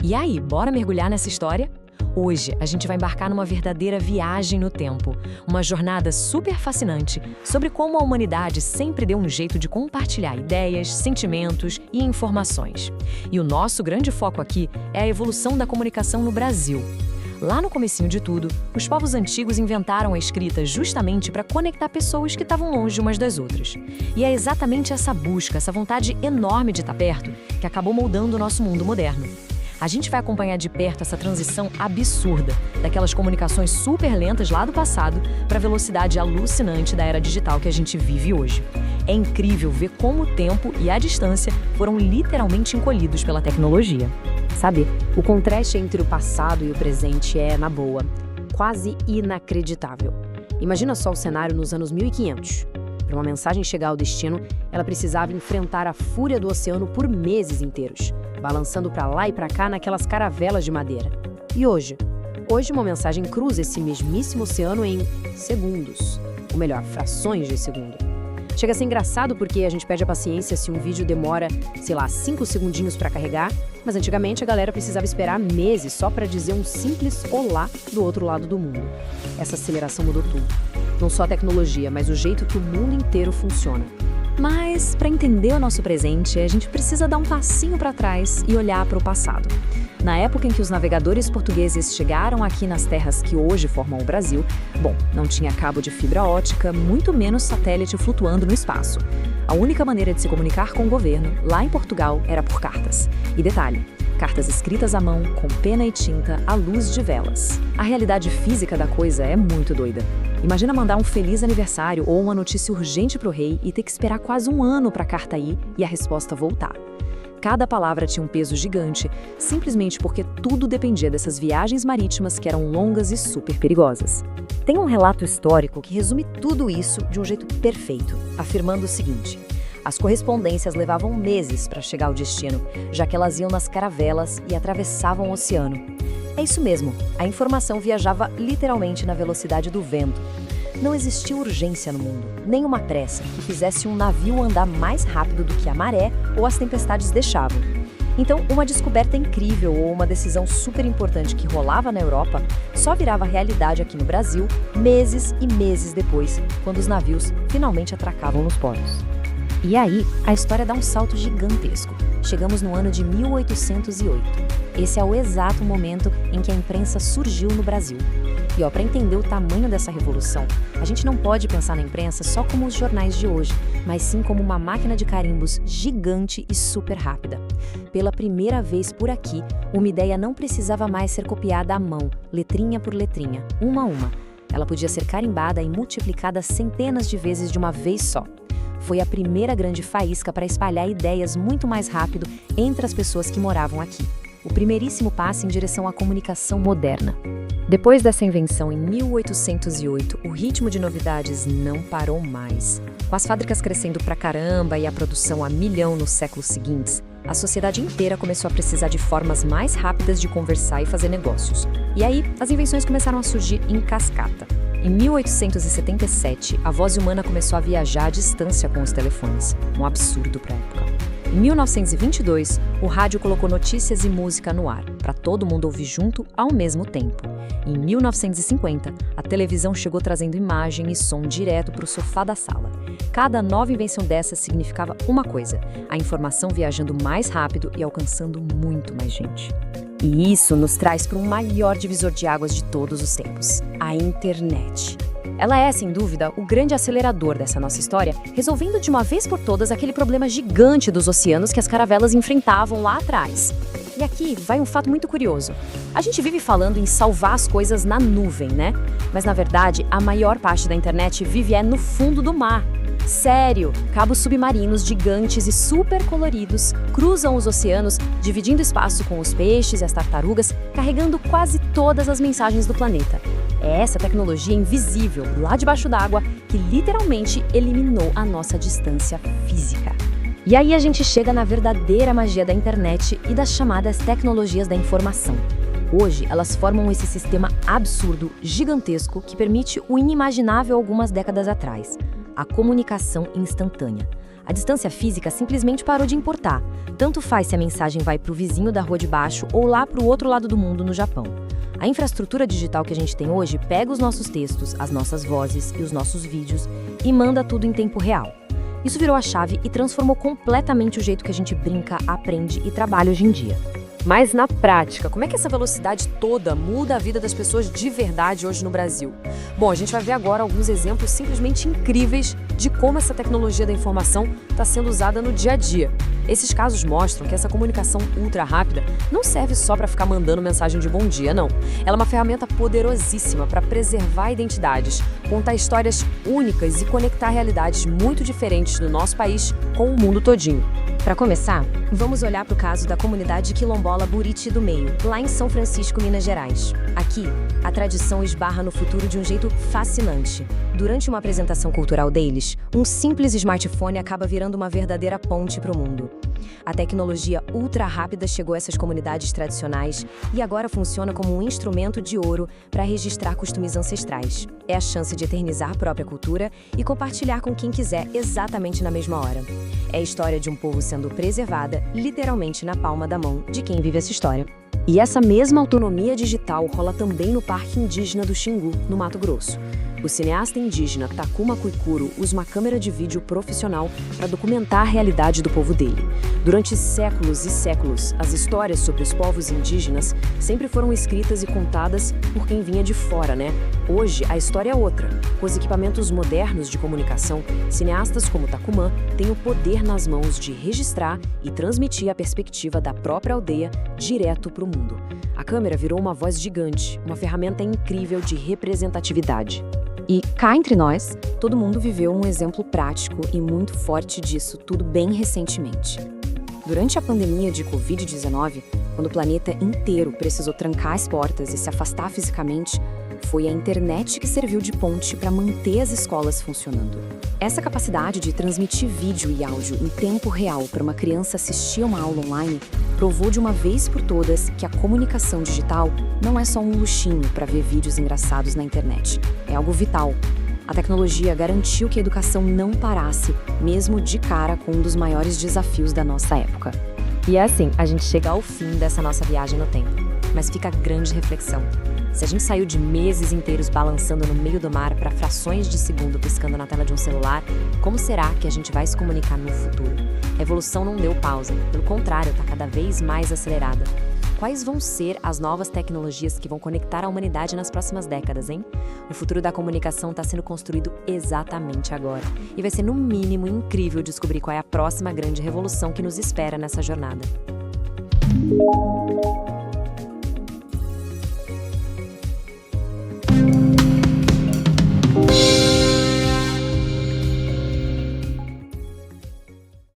E aí, bora mergulhar nessa história? Hoje, a gente vai embarcar numa verdadeira viagem no tempo. Uma jornada super fascinante sobre como a humanidade sempre deu um jeito de compartilhar ideias, sentimentos e informações. E o nosso grande foco aqui é a evolução da comunicação no Brasil. Lá no comecinho de tudo, os povos antigos inventaram a escrita justamente para conectar pessoas que estavam longe umas das outras. E é exatamente essa busca, essa vontade enorme de estar perto, que acabou moldando o nosso mundo moderno. A gente vai acompanhar de perto essa transição absurda daquelas comunicações super lentas lá do passado para a velocidade alucinante da era digital que a gente vive hoje. É incrível ver como o tempo e a distância foram literalmente encolhidos pela tecnologia. Sabe, o contraste entre o passado e o presente é, na boa, quase inacreditável. Imagina só o cenário nos anos 1500. Para uma mensagem chegar ao destino, ela precisava enfrentar a fúria do oceano por meses inteiros, balançando para lá e para cá naquelas caravelas de madeira. E hoje? Hoje uma mensagem cruza esse mesmíssimo oceano em segundos, ou melhor, frações de segundo. Chega a ser engraçado porque a gente perde a paciência se um vídeo demora, 5 segundinhos para carregar, mas antigamente a galera precisava esperar meses só para dizer um simples olá do outro lado do mundo. Essa aceleração mudou tudo. Não só a tecnologia, mas o jeito que o mundo inteiro funciona. Mas, para entender o nosso presente, a gente precisa dar um passinho para trás e olhar para o passado. Na época em que os navegadores portugueses chegaram aqui nas terras que hoje formam o Brasil, não tinha cabo de fibra ótica, muito menos satélite flutuando no espaço. A única maneira de se comunicar com o governo, lá em Portugal, era por cartas. E detalhe, cartas escritas à mão, com pena e tinta, à luz de velas. A realidade física da coisa é muito doida. Imagina mandar um feliz aniversário ou uma notícia urgente para o rei e ter que esperar quase um ano para a carta ir e a resposta voltar. Cada palavra tinha um peso gigante, simplesmente porque tudo dependia dessas viagens marítimas que eram longas e super perigosas. Tem um relato histórico que resume tudo isso de um jeito perfeito, afirmando o seguinte: as correspondências levavam meses para chegar ao destino, já que elas iam nas caravelas e atravessavam o oceano. É isso mesmo, a informação viajava literalmente na velocidade do vento. Não existia urgência no mundo, nem uma pressa que fizesse um navio andar mais rápido do que a maré ou as tempestades deixavam. Então, uma descoberta incrível ou uma decisão super importante que rolava na Europa só virava realidade aqui no Brasil meses e meses depois, quando os navios finalmente atracavam nos portos. E aí, a história dá um salto gigantesco. Chegamos no ano de 1808. Esse é o exato momento em que a imprensa surgiu no Brasil. E para entender o tamanho dessa revolução, a gente não pode pensar na imprensa só como os jornais de hoje, mas sim como uma máquina de carimbos gigante e super rápida. Pela primeira vez por aqui, uma ideia não precisava mais ser copiada à mão, letrinha por letrinha, uma a uma. Ela podia ser carimbada e multiplicada centenas de vezes de uma vez só. Foi a primeira grande faísca para espalhar ideias muito mais rápido entre as pessoas que moravam aqui. O primeiríssimo passo em direção à comunicação moderna. Depois dessa invenção, em 1808, o ritmo de novidades não parou mais. Com as fábricas crescendo pra caramba e a produção a milhão nos séculos seguintes, a sociedade inteira começou a precisar de formas mais rápidas de conversar e fazer negócios. E aí, as invenções começaram a surgir em cascata. Em 1877, a voz humana começou a viajar à distância com os telefones. Um absurdo para a época. Em 1922, o rádio colocou notícias e música no ar, para todo mundo ouvir junto ao mesmo tempo. Em 1950, a televisão chegou trazendo imagem e som direto para o sofá da sala. Cada nova invenção dessas significava uma coisa: a informação viajando mais rápido e alcançando muito mais gente. E isso nos traz para um maior divisor de águas de todos os tempos: a internet. Ela é, sem dúvida, o grande acelerador dessa nossa história, resolvendo de uma vez por todas aquele problema gigante dos oceanos que as caravelas enfrentavam lá atrás. E aqui vai um fato muito curioso. A gente vive falando em salvar as coisas na nuvem, né? Mas, na verdade, a maior parte da internet vive no fundo do mar. Sério, cabos submarinos gigantes e super coloridos cruzam os oceanos, dividindo espaço com os peixes e as tartarugas, carregando quase todas as mensagens do planeta. É essa tecnologia invisível, lá debaixo d'água, que literalmente eliminou a nossa distância física. E aí a gente chega na verdadeira magia da internet e das chamadas tecnologias da informação. Hoje, elas formam esse sistema absurdo, gigantesco, que permite o inimaginável algumas décadas atrás: a comunicação instantânea. A distância física simplesmente parou de importar. Tanto faz se a mensagem vai para o vizinho da rua de baixo ou lá para o outro lado do mundo, no Japão. A infraestrutura digital que a gente tem hoje pega os nossos textos, as nossas vozes e os nossos vídeos e manda tudo em tempo real. Isso virou a chave e transformou completamente o jeito que a gente brinca, aprende e trabalha hoje em dia. Mas na prática, como é que essa velocidade toda muda a vida das pessoas de verdade hoje no Brasil? Bom, a gente vai ver agora alguns exemplos simplesmente incríveis de como essa tecnologia da informação está sendo usada no dia a dia. Esses casos mostram que essa comunicação ultra rápida não serve só para ficar mandando mensagem de bom dia, não. Ela é uma ferramenta poderosíssima para preservar identidades, contar histórias únicas e conectar realidades muito diferentes do nosso país com o mundo todinho. Para começar, vamos olhar para o caso da comunidade quilombola Buriti do Meio, lá em São Francisco, Minas Gerais. Aqui, a tradição esbarra no futuro de um jeito fascinante. Durante uma apresentação cultural deles, um simples smartphone acaba virando uma verdadeira ponte para o mundo. A tecnologia ultra rápida chegou a essas comunidades tradicionais e agora funciona como um instrumento de ouro para registrar costumes ancestrais. É a chance de eternizar a própria cultura e compartilhar com quem quiser exatamente na mesma hora. É a história de um povo sendo preservada, literalmente na palma da mão de quem vive essa história. E essa mesma autonomia digital rola também no Parque Indígena do Xingu, no Mato Grosso. O cineasta indígena Takuma Kuikuro usa uma câmera de vídeo profissional para documentar a realidade do povo dele. Durante séculos e séculos, as histórias sobre os povos indígenas sempre foram escritas e contadas por quem vinha de fora, né? Hoje, a história é outra. Com os equipamentos modernos de comunicação, cineastas como Takuma têm o poder nas mãos de registrar e transmitir a perspectiva da própria aldeia direto para o mundo. A câmera virou uma voz gigante, uma ferramenta incrível de representatividade. E cá entre nós, todo mundo viveu um exemplo prático e muito forte disso tudo bem recentemente. Durante a pandemia de Covid-19, quando o planeta inteiro precisou trancar as portas e se afastar fisicamente, foi a internet que serviu de ponte para manter as escolas funcionando. Essa capacidade de transmitir vídeo e áudio em tempo real para uma criança assistir a uma aula online provou de uma vez por todas que a comunicação digital não é só um luxinho para ver vídeos engraçados na internet. É algo vital. A tecnologia garantiu que a educação não parasse, mesmo de cara com um dos maiores desafios da nossa época. E é assim, a gente chega ao fim dessa nossa viagem no tempo. Mas fica a grande reflexão. Se a gente saiu de meses inteiros balançando no meio do mar para frações de segundo piscando na tela de um celular, como será que a gente vai se comunicar no futuro? A evolução não deu pausa, pelo contrário, está cada vez mais acelerada. Quais vão ser as novas tecnologias que vão conectar a humanidade nas próximas décadas, hein? O futuro da comunicação está sendo construído exatamente agora. E vai ser, no mínimo, incrível descobrir qual é a próxima grande revolução que nos espera nessa jornada.